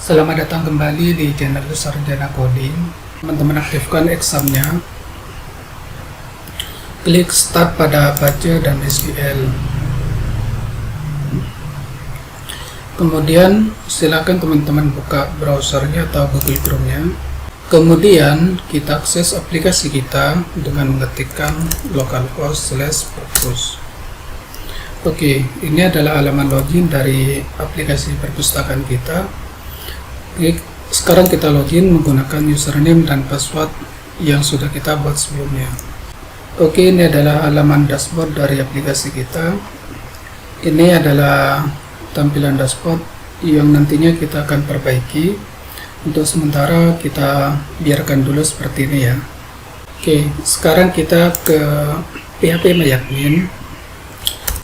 Selamat datang kembali di channel Sarjana Coding. Teman-teman aktifkan examnya. Klik start pada baca dan SQL. Kemudian silakan teman-teman buka browsernya atau Google Chrome-nya. Kemudian kita akses aplikasi kita dengan mengetikkan localhost/perpus. Oke, ini adalah halaman login dari aplikasi perpustakaan kita. Sekarang kita login menggunakan username dan password yang sudah kita buat sebelumnya. Oke, ini adalah halaman dashboard dari aplikasi kita. Ini adalah tampilan dashboard yang nantinya kita akan perbaiki. Untuk sementara kita biarkan dulu seperti ini ya. Oke, sekarang kita ke PHP MyAdmin.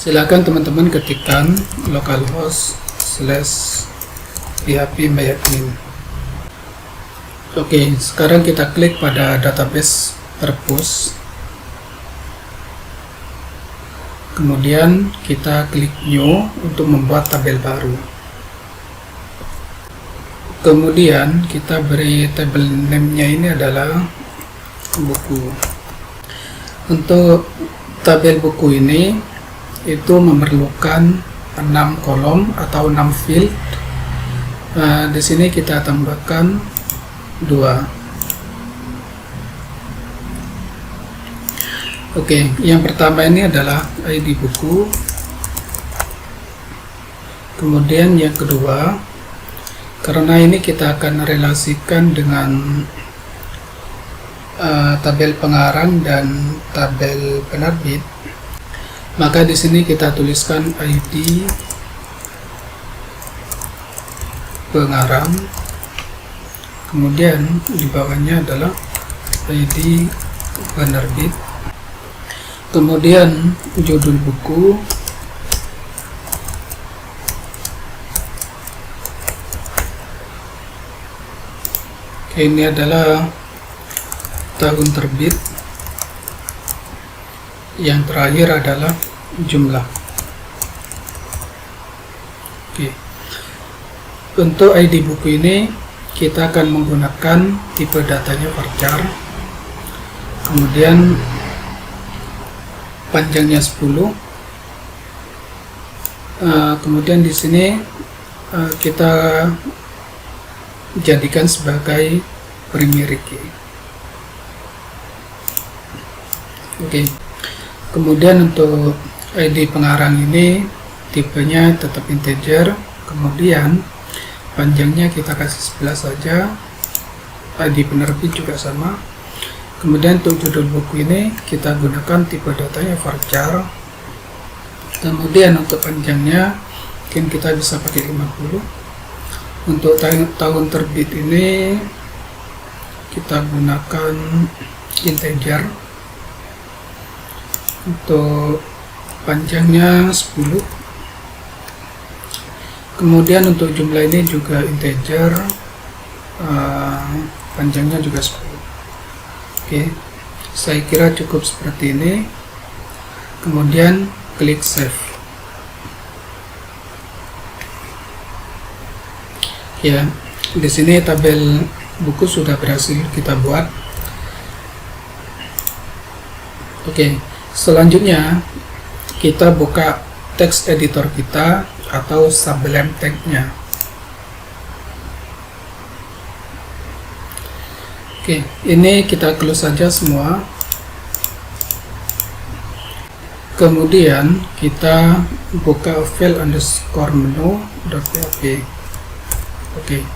Silakan teman-teman ketikkan localhost/php MyAdmin. Oke, sekarang kita klik pada database perpus. Kemudian kita klik new untuk membuat tabel baru. Kemudian kita beri table name-nya ini adalah buku. Untuk tabel buku ini itu memerlukan 6 kolom atau 6 field. Di sini kita tambahkan 2. Oke, yang pertama ini adalah ID buku. Kemudian yang kedua, karena ini kita akan relasikan dengan tabel pengarang dan tabel penerbit, maka di sini kita tuliskan ID pengarang. Kemudian di bawahnya adalah ID penerbit. Kemudian judul buku. Oke, ini adalah tahun terbit. Yang terakhir adalah jumlah. Oke. Untuk ID buku ini kita akan menggunakan tipe datanya varchar. Kemudian panjangnya 10. Kemudian di sini kita jadikan sebagai primary key. Oke. Kemudian untuk ID pengarang ini tipenya tetap integer. Kemudian panjangnya kita kasih 11 saja. ID penerbit juga sama. Kemudian untuk judul buku ini kita gunakan tipe datanya varchar. Kemudian untuk panjangnya mungkin kita bisa pakai 50. Untuk tahun terbit ini kita gunakan integer. Untuk panjangnya 10. Kemudian untuk jumlah ini juga integer, panjangnya juga 10. Oke, saya kira cukup seperti ini. Kemudian klik save. Ya, di sini tabel buku sudah berhasil kita buat. Oke, selanjutnya kita buka text editor kita atau Sublime Text-nya. Oke, ini kita close saja semua. Kemudian kita buka file_menu.php. Oke,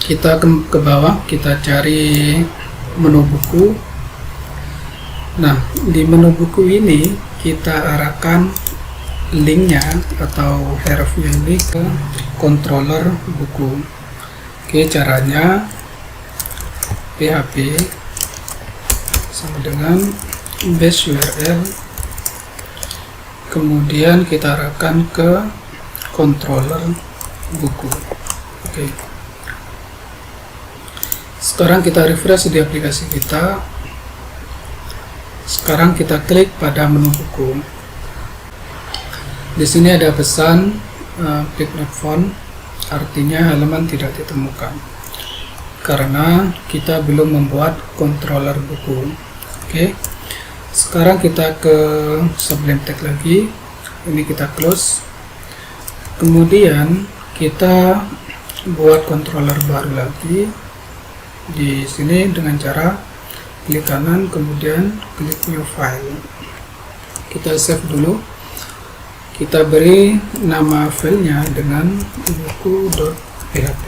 kita ke bawah, kita cari menu buku. Nah, di menu buku ini kita arahkan linknya atau href-nya ini ke controller buku. Oke, caranya php sama dengan base URL, kemudian kita arahkan ke controller buku. Oke. Sekarang kita refresh di aplikasi kita. Sekarang kita klik pada menu buku. Di sini ada pesan klik not found, artinya halaman tidak ditemukan karena kita belum membuat controller buku. Oke, sekarang kita ke Sublime Text lagi. Ini kita close. Kemudian kita buat controller baru lagi di sini dengan cara klik kanan, kemudian klik new file. Kita save dulu. Kita beri nama filenya dengan buku.php.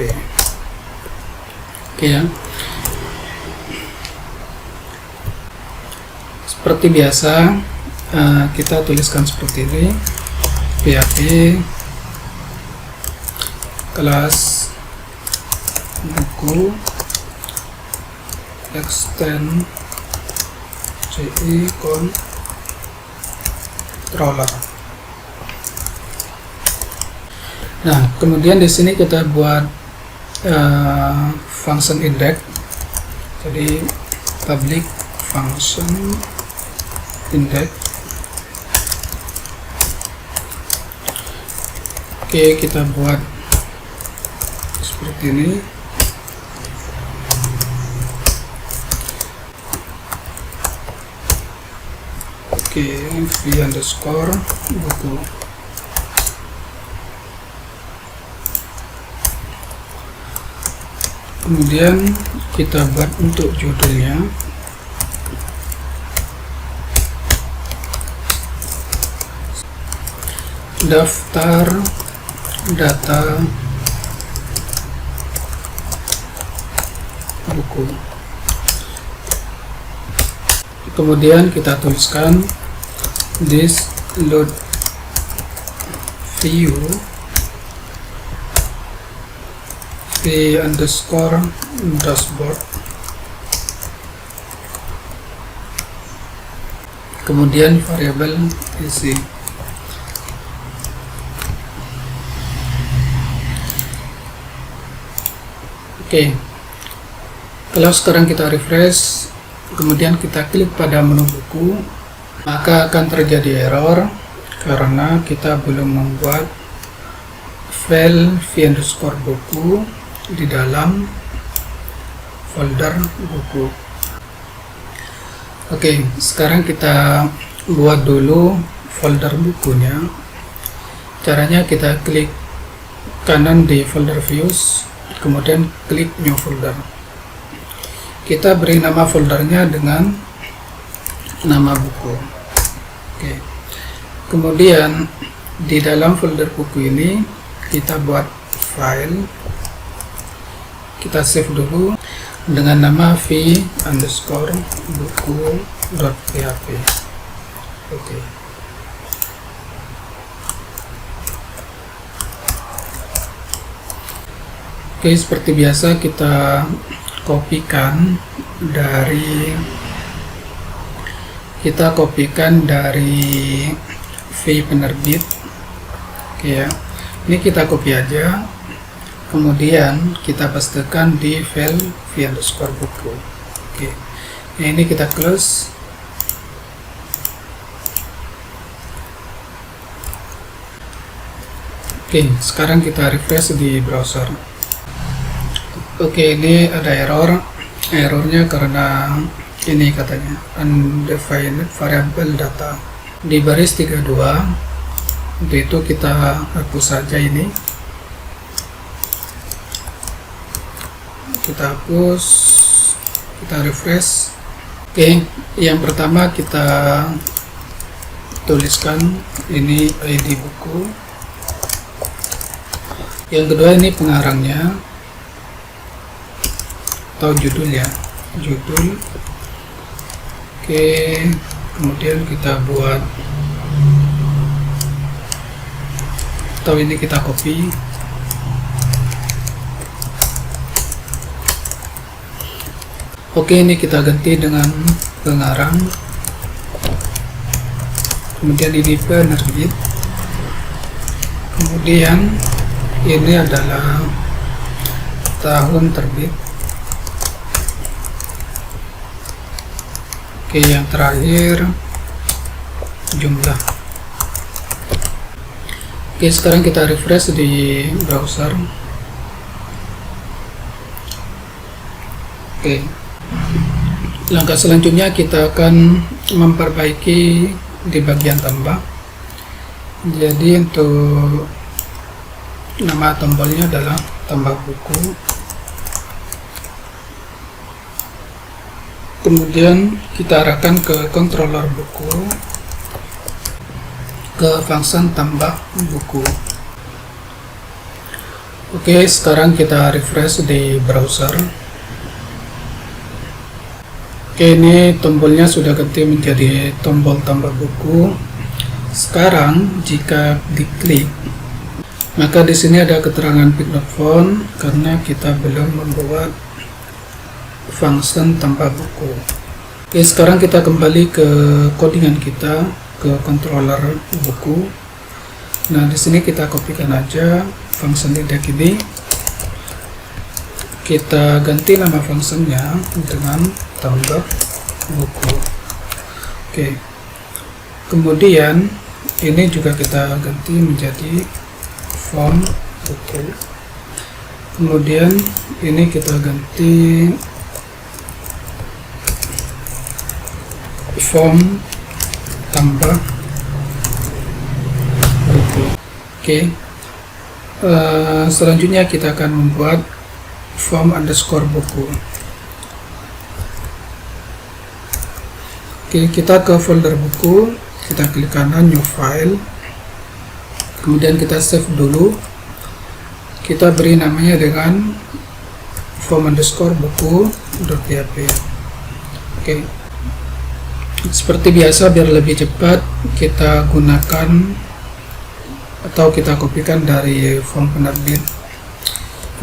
Oke ya. Seperti biasa, kita tuliskan seperti ini: php kelas buku extend CI controller. Nah, kemudian di sini kita buat function index. Jadi public function index. Oke, kita buat seperti ini. Oke, v underscore buku. Kemudian kita buat untuk judulnya daftar data buku. Kemudian kita tuliskan this load view v underscore dashboard. Kemudian variabel isi. Oke, kalau sekarang kita refresh, kemudian kita klik pada menu buku, maka akan terjadi error karena kita belum membuat file v underscore buku di dalam folder buku. Oke, sekarang kita buat dulu folder bukunya. Caranya kita klik kanan di folder views, kemudian klik new folder. Kita beri nama foldernya dengan nama buku. Oke. Kemudian di dalam folder buku ini kita buat file. Kita save dulu dengan nama v underscore buku.php. Oke. Oke, seperti biasa kita kopikan dari v penerbit. Oke ya, ini kita copy aja, kemudian kita pastekan di file v underscore buku. Oke, nah, ini kita close. Oke, sekarang kita refresh di browser. Oke, ini ada errornya karena ini katanya undefined variable data di baris 32. Untuk itu kita hapus saja ini, kita hapus, kita refresh. Oke, yang pertama kita tuliskan ini ID buku, yang kedua ini pengarangnya atau judulnya, judul. Oke, kemudian kita buat, atau ini kita copy. Oke, ini kita ganti dengan pengarang, kemudian ini penerbit, kemudian ini adalah tahun terbit. Oke, yang terakhir jumlah. Oke, sekarang kita refresh di browser. Oke, langkah selanjutnya kita akan memperbaiki di bagian tambah. Jadi untuk nama tombolnya adalah tambah buku. Kemudian kita arahkan ke controller buku, ke function tambah buku. Oke, sekarang kita refresh di browser. Oke, ini tombolnya sudah ganti menjadi tombol tambah buku. Sekarang jika diklik, maka di sini ada keterangan pick not found karena kita belum membuat function tambah buku. Oke, sekarang kita kembali ke codingan kita, ke controller buku. Nah, di sini kita kopikan aja function index ini. Kita ganti nama fungsinya dengan tambah buku. Oke. Kemudian ini juga kita ganti menjadi form buku. Kemudian ini kita ganti form tambah buku. Oke. Selanjutnya kita akan membuat form underscore buku. Oke, kita ke folder buku, kita klik kanan new file, kemudian kita save dulu. Kita beri namanya dengan form underscore buku.php. Oke, seperti biasa biar lebih cepat kita gunakan atau kita kopikan dari form penerbit.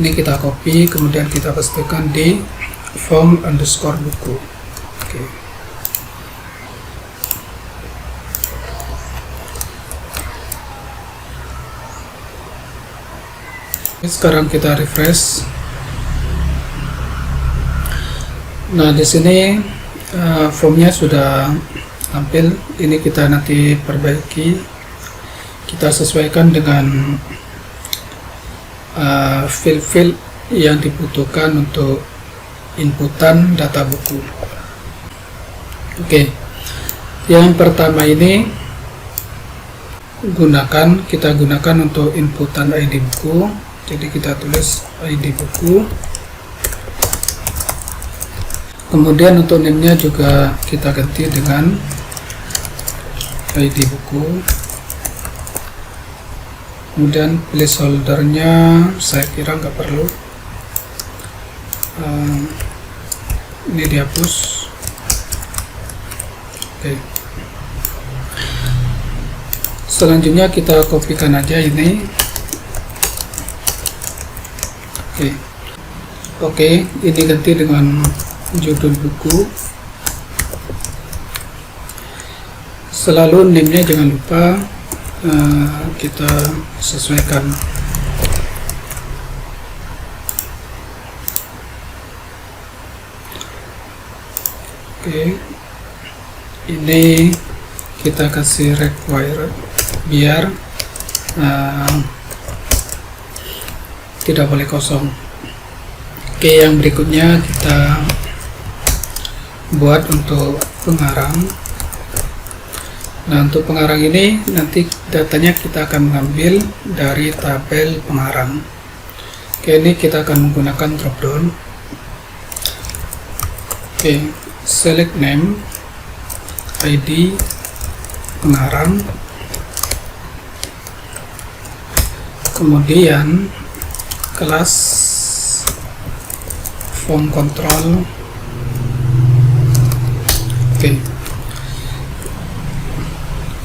Ini kita copy, kemudian kita pastikan di form underscore buku. Oke. Sekarang kita refresh. Nah, di sini formnya sudah tampil. Ini kita nanti perbaiki. Kita sesuaikan dengan field yang dibutuhkan untuk inputan data buku. Oke, yang pertama ini kita gunakan untuk inputan ID buku. Jadi kita tulis ID buku. Kemudian untuk name-nya juga kita ganti dengan ID buku. Kemudian placeholder-nya saya kira nggak perlu, ini dihapus. Oke. Selanjutnya kita kopikan aja ini. Oke, ini ganti dengan judul buku. Selalu name-nya jangan lupa kita sesuaikan. Oke, ini kita kasih required biar tidak boleh kosong. Oke, yang berikutnya kita buat untuk pengarang. Nah, untuk pengarang ini nanti datanya kita akan mengambil dari tabel pengarang. Oke, ini kita akan menggunakan dropdown. Oke, select name, ID, pengarang, kemudian kelas form control. Oke.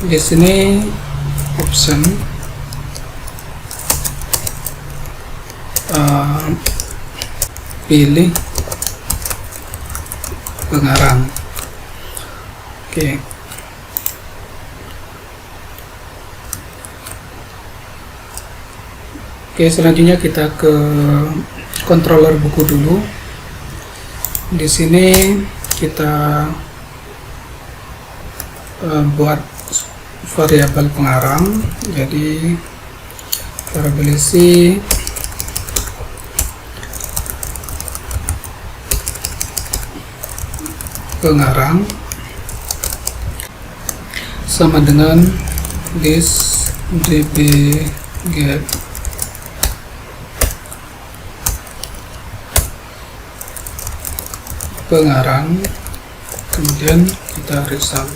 Di sini option pilih pengarang. Oke. Oke, selanjutnya kita ke controller buku dulu. Di sini kita buat variabel pengarang. Jadi variabel isi pengarang sama dengan this db get pengarang, kemudian kita result.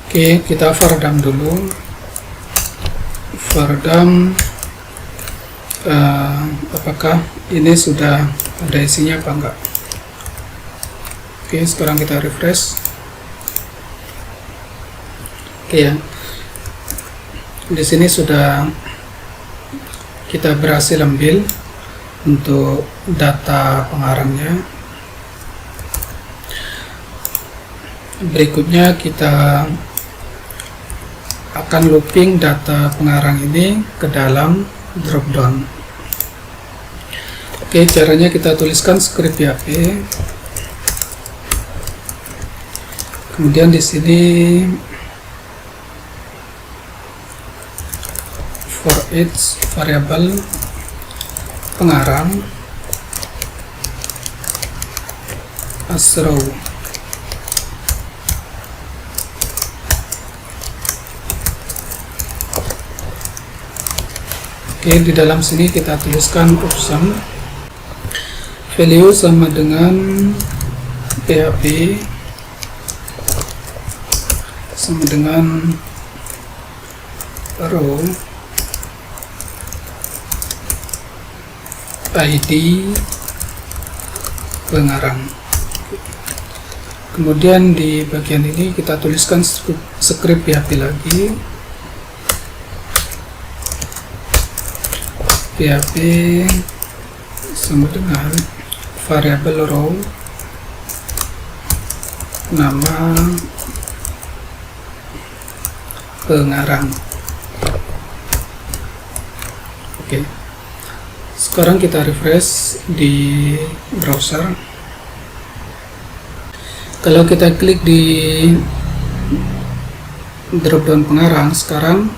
Oke, kita fardam dulu. Fardam apakah ini sudah ada isinya apa enggak. Oke, sekarang kita refresh. Oke ya, di sini sudah kita berhasil ambil untuk data pengarangnya. Berikutnya kita akan looping data pengarang ini ke dalam dropdown. Oke, caranya kita tuliskan script PHP. Kemudian di sini for each variable pengarang as row. Oke, di dalam sini kita tuliskan option value sama dengan PHP sama dengan row ID pengarang. Kemudian di bagian ini kita tuliskan script PHP lagi. PHP sama dengan variabel row nama pengarang. Oke. Sekarang kita refresh di browser. Kalau kita klik di dropdown pengarang, sekarang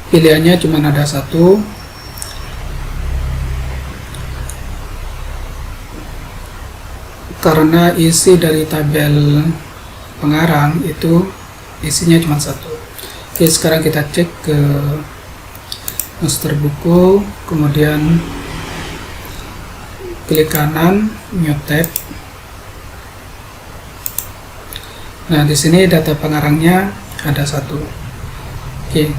pilihannya cuma ada satu. Karena isi dari tabel pengarang itu isinya cuma satu. Oke, sekarang kita cek ke master buku, kemudian klik kanan new tab. Nah, di sini data pengarangnya ada satu. Oke,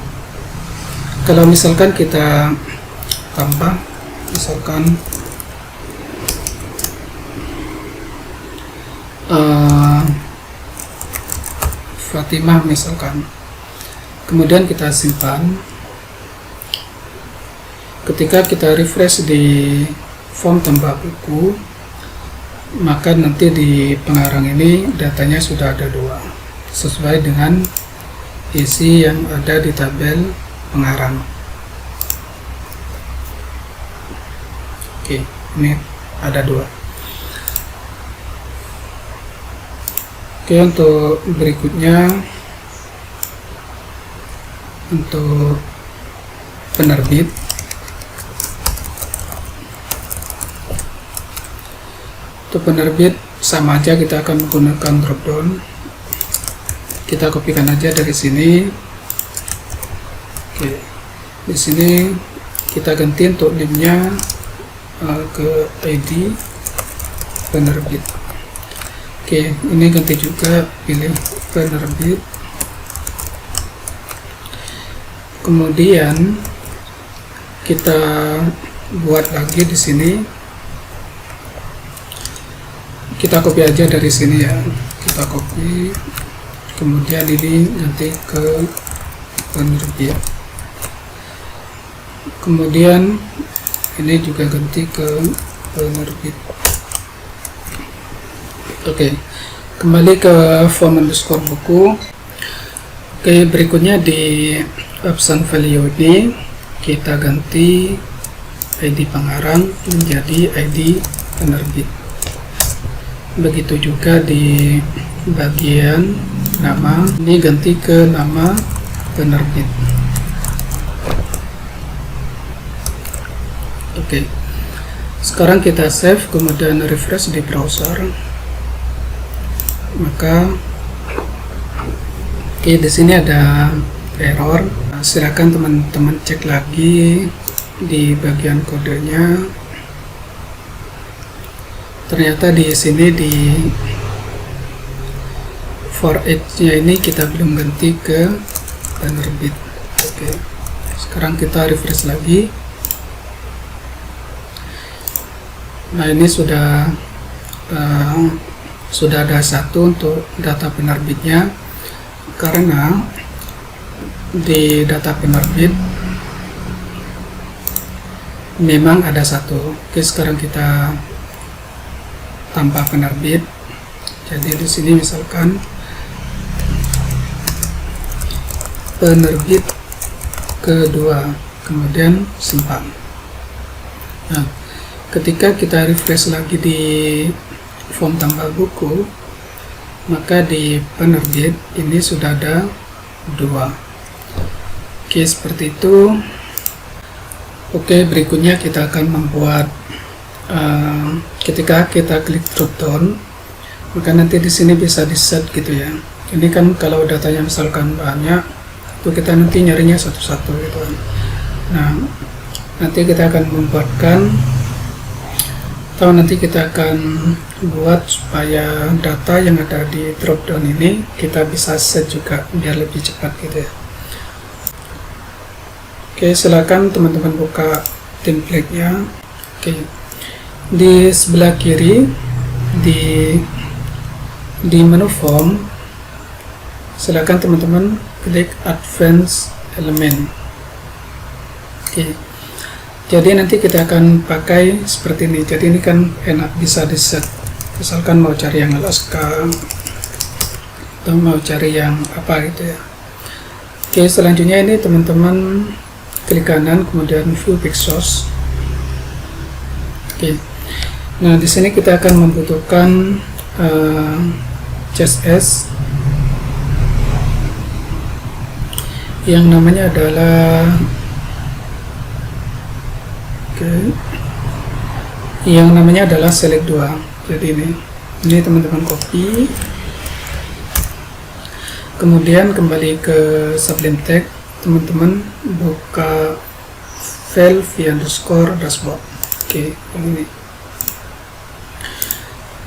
kalau misalkan kita tambah, misalkan Fatimah misalkan, kemudian kita simpan. Ketika kita refresh di form tambah buku, maka nanti di pengarang ini datanya sudah ada dua, sesuai dengan isi yang ada di tabel pengarang. Oke, ini ada dua. Oke, untuk berikutnya untuk penerbit. Untuk penerbit sama aja, kita akan menggunakan dropdown. Kita kopikan aja dari sini. Oke, di sini kita ganti untuk name-nya ke ID penerbit. Oke, ini ganti juga, pilih penerbit. Kemudian kita buat lagi di sini. Kita copy aja dari sini ya. Kita copy. Kemudian ini nanti ke penerbit. Kemudian ini juga ganti ke penerbit. Oke, kembali ke form underscore buku. Oke, berikutnya di option value ini kita ganti ID pengarang menjadi ID penerbit. Begitu juga di bagian nama, ini ganti ke nama penerbit. Oke. Sekarang kita save, kemudian refresh di browser. Maka di sini ada error. Silakan teman-teman cek lagi di bagian kodenya. Ternyata di sini di for each-nya ini kita belum ganti ke penerbit. Oke. Sekarang kita refresh lagi. Nah, ini sudah ada satu untuk data penerbitnya, karena di data penerbit memang ada satu. Oke, sekarang kita tambah penerbit. Jadi di sini misalkan penerbit kedua, kemudian simpan. Nah, ketika kita refresh lagi di form tambah buku, maka di penerbit ini sudah ada 2. Oke, seperti itu. Oke, berikutnya kita akan membuat ketika kita klik drop down, maka nanti di sini bisa di set gitu ya. Ini kan kalau datanya misalkan banyak, itu kita nanti nyarinya satu-satu gitu kan. Nah, nanti kita akan membuatkan, atau nanti kita akan buat supaya data yang ada di drop down ini kita bisa set juga biar lebih cepat gitu ya. Oke, silakan teman-teman buka template-nya. Oke, di sebelah kiri di menu form, silakan teman-teman klik advanced element. Oke, jadi nanti kita akan pakai seperti ini. Jadi ini kan enak, bisa di set. Misalkan mau cari yang Alaska atau mau cari yang apa gitu ya. Oke, selanjutnya ini teman-teman klik kanan, kemudian view pixels. Oke, nah di sini kita akan membutuhkan CSS yang namanya adalah yang namanya adalah select 2. Jadi ini teman-teman copy, kemudian kembali ke Sublime Text, teman-teman buka file v_dashboard. Oke, ini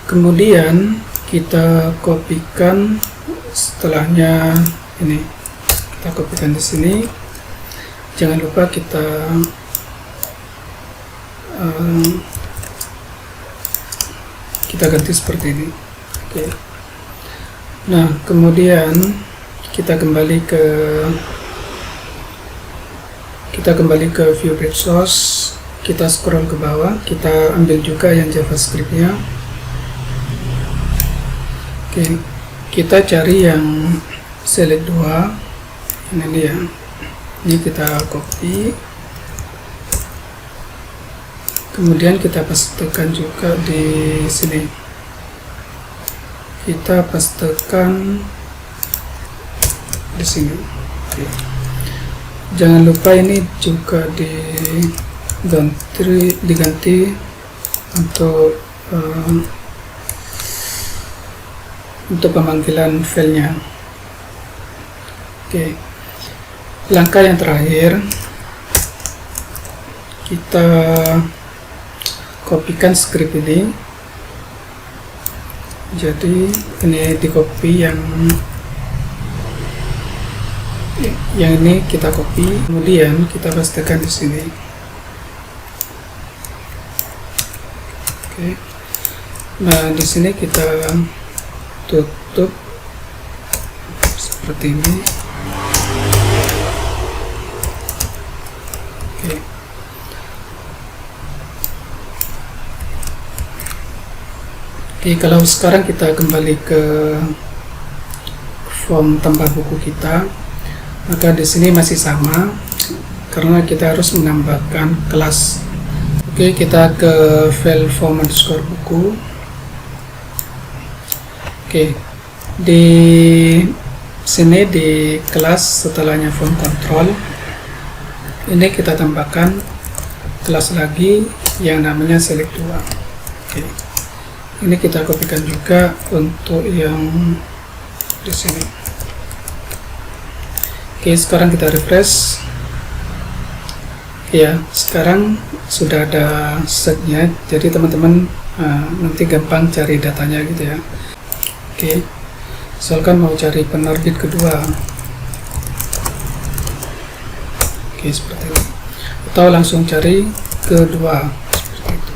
kemudian kita kopikan, setelahnya ini kita kopikan di sini. Jangan lupa kita ganti seperti ini. Oke. Nah, kemudian kita kembali ke view resource, kita scroll ke bawah, kita ambil juga yang JavaScript-nya. Oke, kita cari yang select 2, ini ya. Ini kita copy, kemudian kita pastekan juga di sini. Kita pastekan di sini. Oke. Jangan lupa ini juga diganti untuk pemanggilan filenya. Oke. Langkah yang terakhir, kita kopikan script ini. Jadi ini di copy, yang ini kita copy, kemudian kita pastekan di sini. Oke. Nah, di sini kita tutup seperti ini. Oke. Oke, kalau sekarang kita kembali ke form tambah buku kita, maka di sini masih sama karena kita harus menambahkan kelas. Oke, kita ke file form_buku. Oke, di Sini di kelas setelahnya form control, ini kita tambahkan kelas lagi yang namanya select 2. Oke. Ini kita kopikan juga untuk yang di sini. Oke, sekarang kita refresh. Ya, sekarang sudah ada setnya, jadi teman-teman nanti gampang cari datanya gitu ya. Oke, misalkan mau cari penerbit kedua, oke seperti ini, atau langsung cari kedua seperti itu.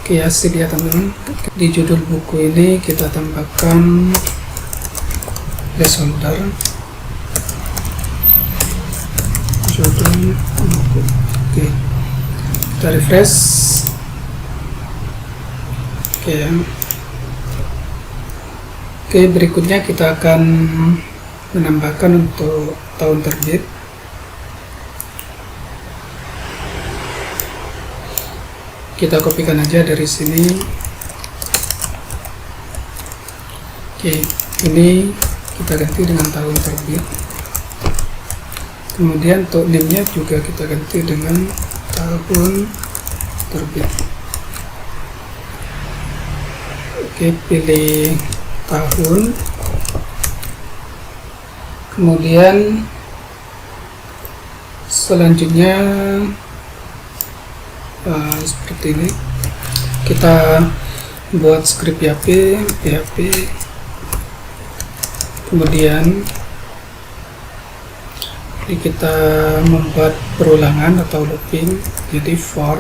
Oke, asik ya teman-teman. Di judul buku ini kita tambahkan placeholder judul buku. Oke, kita refresh. Oke, berikutnya kita akan menambahkan untuk tahun terbit. Kita kopikan aja dari sini. Oke, ini kita ganti dengan tahun terbit. Kemudian untuk name-nya juga kita ganti dengan tahun terbit. Oke, pilih tahun. Kemudian selanjutnya seperti ini, kita buat script PHP. Kemudian ini kita membuat perulangan atau looping, jadi for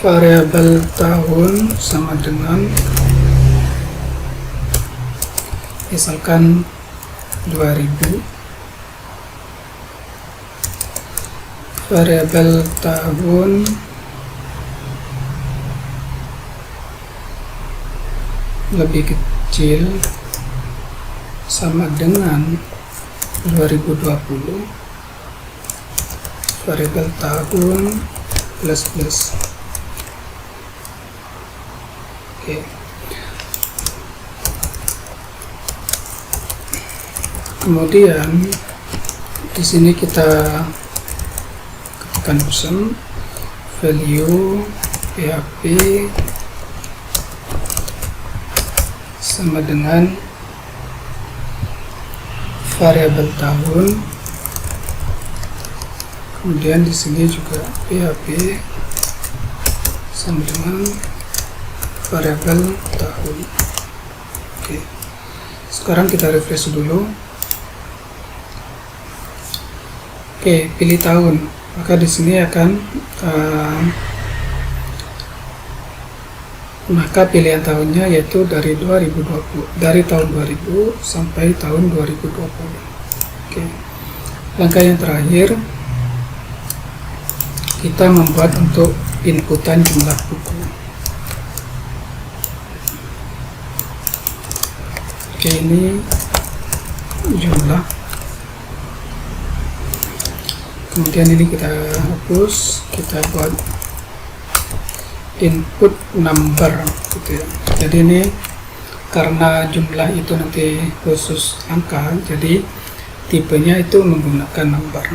variabel tahun sama dengan misalkan 2000, variabel tahun lebih kecil sama dengan 2020, variabel tahun plus. Oke. Kemudian di sini kita ketikkan option value PHP sama dengan variabel tahun. Kemudian di sini juga PHP sama dengan variabel tahun. Oke. Sekarang kita refresh dulu. Oke, pilih tahun. Maka di sini akan maka pilihan tahunnya yaitu dari 2020, dari tahun 2000 sampai tahun 2020. Oke. Langkah yang terakhir, kita membuat untuk inputan jumlah buku. Oke, ini jumlah. Kemudian ini kita hapus, kita buat input number gitu ya. Jadi ini karena jumlah itu nanti khusus angka, jadi tipenya itu menggunakan number.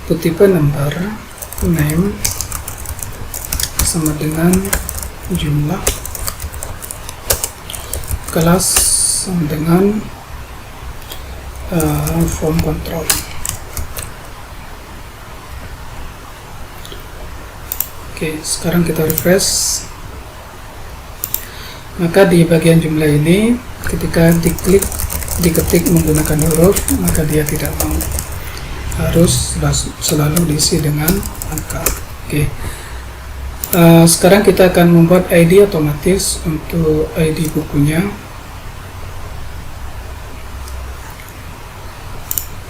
Untuk tipe number, name sama dengan jumlah, kelas sama dengan form control. Oke, sekarang kita refresh. Maka di bagian jumlah ini, ketika diketik menggunakan huruf, maka dia tidak mau, harus selalu diisi dengan angka. Oke. Sekarang kita akan membuat ID otomatis untuk ID bukunya.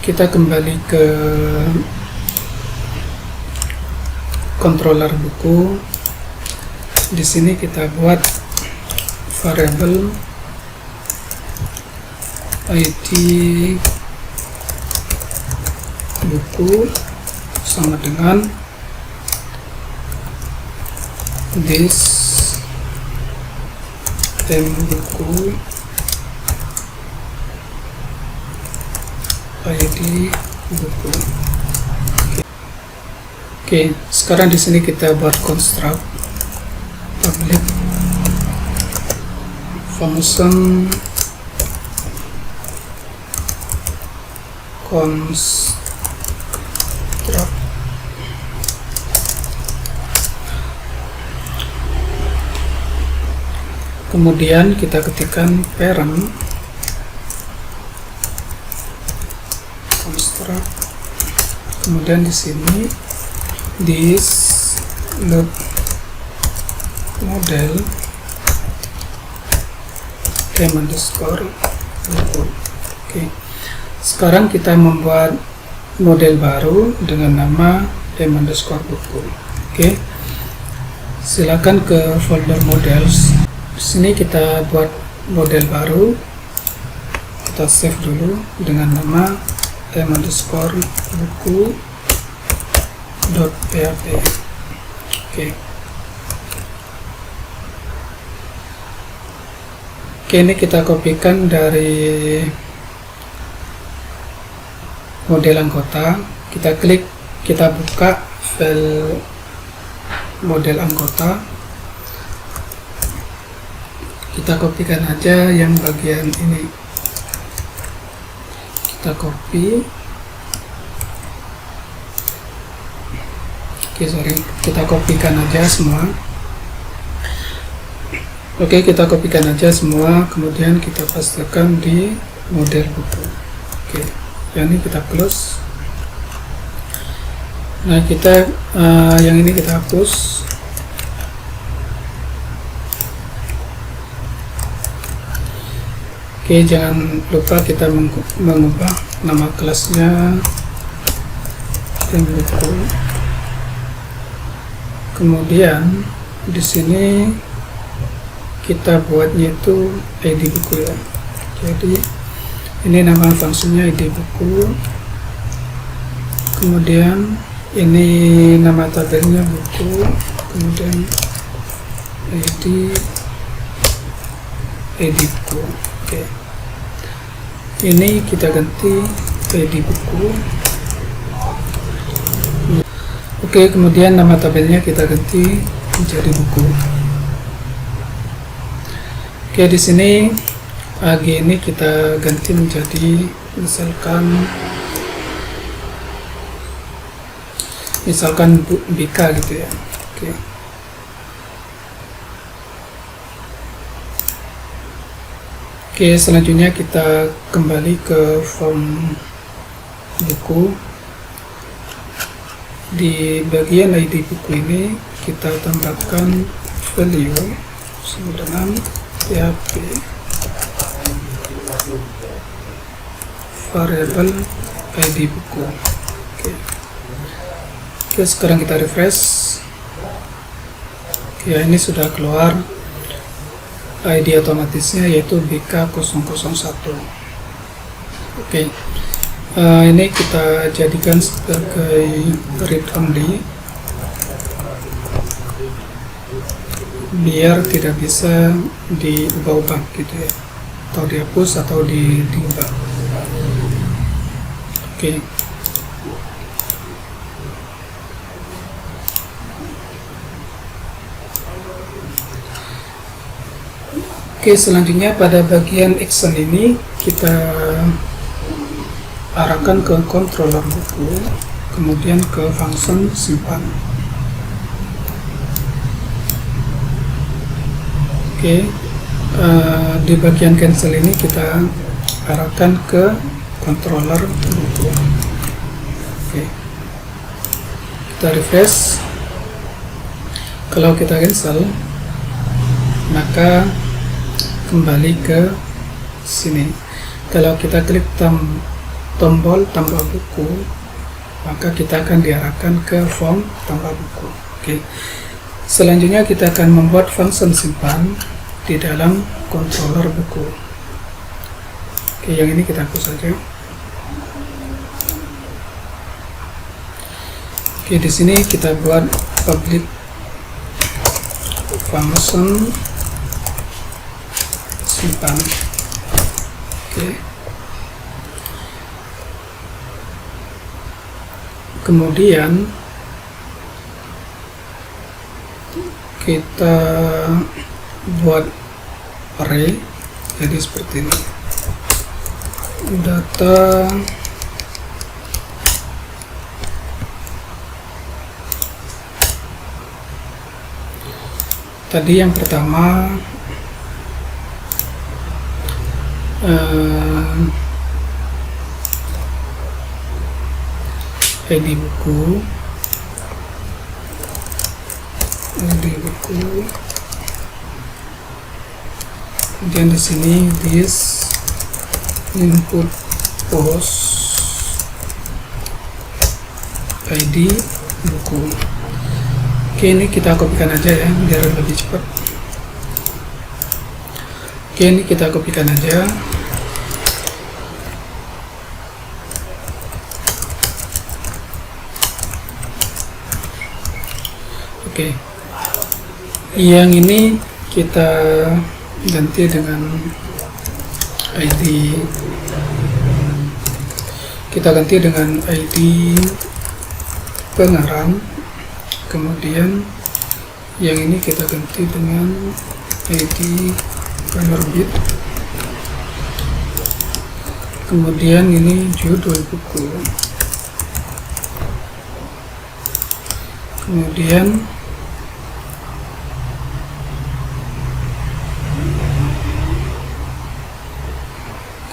Kita kembali ke controller buku. Di sini kita buat variabel ID buku sama dengan this buku ID buku. Oke, sekarang di sini kita buat construct public function construct kemudian kita ketikkan parent construct, kemudian di sini this load model m_buku. Oke, sekarang kita membuat model baru dengan nama m_buku. Oke, silakan ke folder models. Di sini kita buat model baru, kita save dulu dengan nama m_buku.php. Oke, ini kita kopikan dari model anggota. Kita klik, kita buka file model anggota. Kita kopikan aja yang bagian ini. Kita copy. Kita kopikan aja semua. Oke, kita kopikan aja semua, kemudian kita pastikan di model buku. Oke, yang ini kita close. Nah, kita yang ini kita hapus. Oke, jangan lupa kita mengubah nama kelasnya buku. Kemudian di sini kita buatnya itu ID buku ya. Jadi ini nama fungsinya ID buku. Kemudian ini nama tabelnya buku. Kemudian ID buku. Oke, ini kita ganti ID buku. Oke, kemudian nama tabelnya kita ganti menjadi buku. Oke, di sini AG ini kita ganti menjadi misalkan Bika gitu ya. Oke. Oke, selanjutnya kita kembali ke form buku. Di bagian ID buku ini kita tambahkan value sama dengan PHP variable ID buku. Oke, sekarang kita refresh. Oke, ini sudah keluar ID otomatisnya, yaitu BK001. Oke, ini kita jadikan sebagai read only biar tidak bisa diubah-ubah gitu ya, atau dihapus atau diubah. Oke. Oke, selanjutnya pada bagian action ini kita arahkan ke controller buku, kemudian ke function simpan. Oke, di bagian cancel ini kita arahkan ke controller buku. Oke, kita refresh. Kalau kita cancel, maka kembali ke sini. Kalau kita klik tombol tambah buku, maka kita akan diarahkan ke form tambah buku. Oke. Selanjutnya kita akan membuat function simpan di dalam controller buku. Oke, yang ini kita hapus saja. Oke, di sini kita buat public function simpan. Oke. Kemudian kita buat array jadi seperti ini. Data tadi yang pertama ID buku, kemudian di sini this input post ID buku. Oke, ini kita kopikan aja ya biar lebih cepat. Oke, ini kita kopikan aja. Oke, yang ini kita ganti dengan ID, pengarang. Kemudian yang ini kita ganti dengan ID penerbit. Kemudian ini judul buku. Kemudian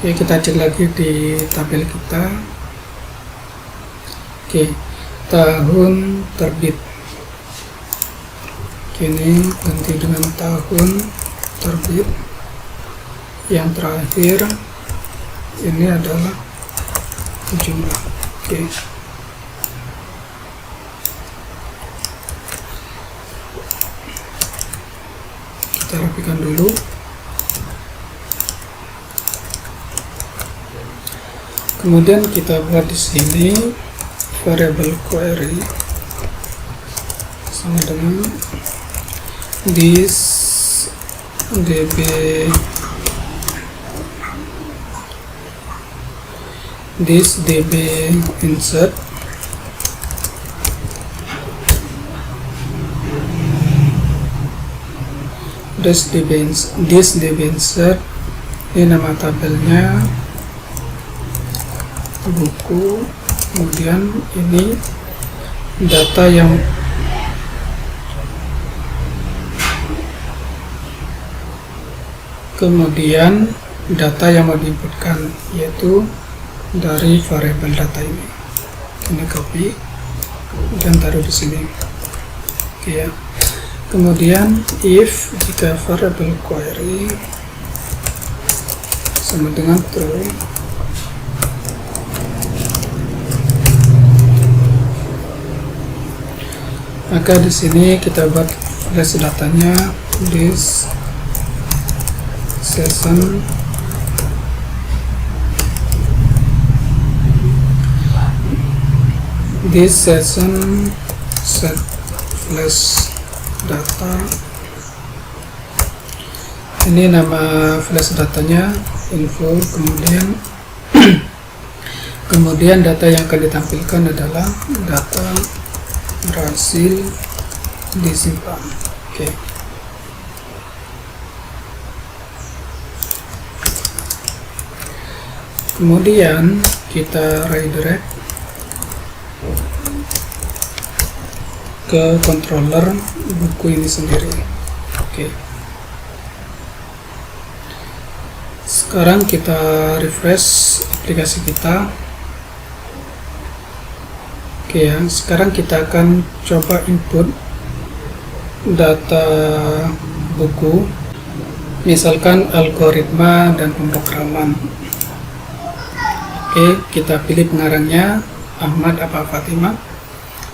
oke, kita cek lagi di tabel kita. Oke, tahun terbit. Oke, ini ganti dengan tahun terbit. Yang terakhir ini adalah jumlah. Oke. Kita rapikan dulu. Kemudian kita buat di sini variable query sama dengan this db insert this db insert. Ini nama tabelnya buku. Kemudian ini data yang mau diinputkan, yaitu dari variabel data ini. Ini copy dan taruh di sini. Oke ya. Kemudian if jika variable query sama dengan true, maka di sini kita buat flash datanya this session set flash data. Ini nama flash datanya info. Kemudian data yang akan ditampilkan adalah data berhasil disimpan. Oke. Kemudian kita redirect ke controller buku ini sendiri. Oke. Sekarang kita refresh aplikasi kita. Oke ya, sekarang kita akan coba input data buku, misalkan algoritma dan pemrograman. Oke, kita pilih pengarangnya Ahmad apa Fatimah,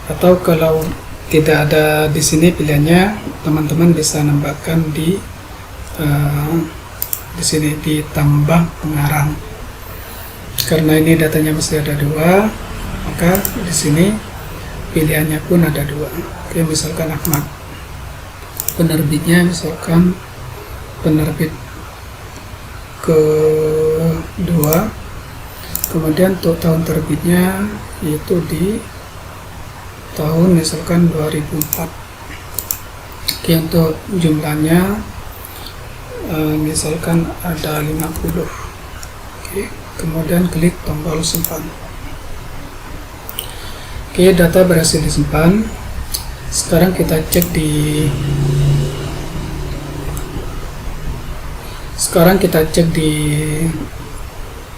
atau kalau tidak ada di sini pilihannya, teman-teman bisa nambahkan di sini ditambah pengarang. Karena ini datanya masih ada 2, maka di sini pilihannya pun ada 2. Oke, misalkan Ahmad. penerbitnya, misalkan penerbit kedua, kemudian untuk tahun terbitnya yaitu di tahun misalkan 2004. Oke, untuk jumlahnya misalkan ada 50. Oke, kemudian klik tombol simpan. Oke, data berhasil disimpan. Sekarang kita cek di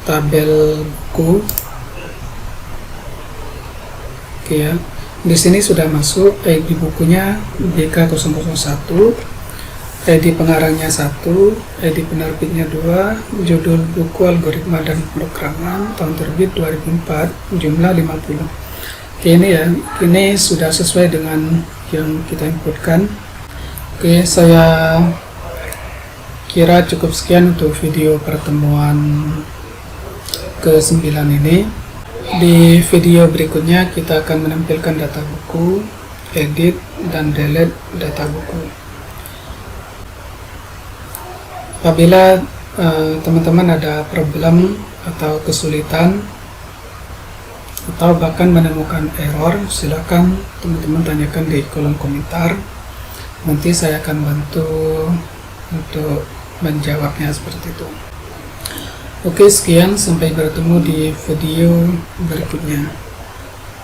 tabel buku. Oke ya. Di sini sudah masuk ID bukunya BK001, ID pengarangnya 1, ID penerbitnya 2, judul buku algoritma dan pemrograman, tahun terbit 2004, jumlah 50. Oke, ini ya, ini sudah sesuai dengan yang kita inputkan. Oke, saya kira cukup sekian untuk video pertemuan ke-9 ini. Di video berikutnya kita akan menampilkan data buku, edit, dan delete data buku. Apabila teman-teman ada problem atau kesulitan atau bahkan menemukan error, silakan teman-teman tanyakan di kolom komentar. Nanti saya akan bantu untuk menjawabnya seperti itu. Oke, sekian, sampai bertemu di video berikutnya.